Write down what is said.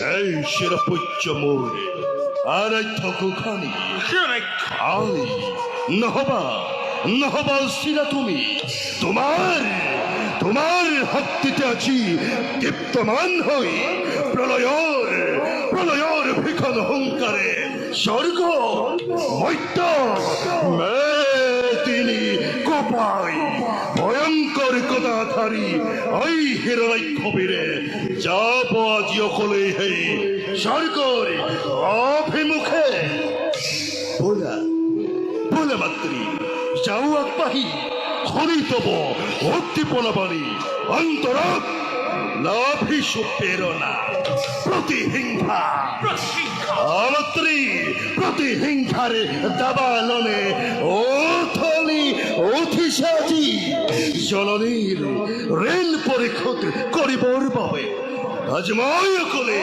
এই শিরপুচ্চ মোর আর থকুখানি আই নহবা সিনা তুমি তোমার তোমার হাতটিতে আছি দীপ্তমান হই প্রলয়র ভিখন হুঙ্কারে স্বর্গ মৈত্য তিনি কোপাই ভয়ঙ্কর কথাধারী ওই হিরণাই কবিরে যাব আজি অকলে হে স্বর্গর অভিমুখে বলে মাত্রী যাও আকবাহী খনিতব উদ্দীপনা বাণী অন্তর লাভিসু প্রেরণা প্রতিহিংসা মাত্রী প্রতিহিংসারে দাবালনে ওথলি অধিসাজি জননীর ঋণ পরিশোধ করিবর বাবে আজ মই অকলে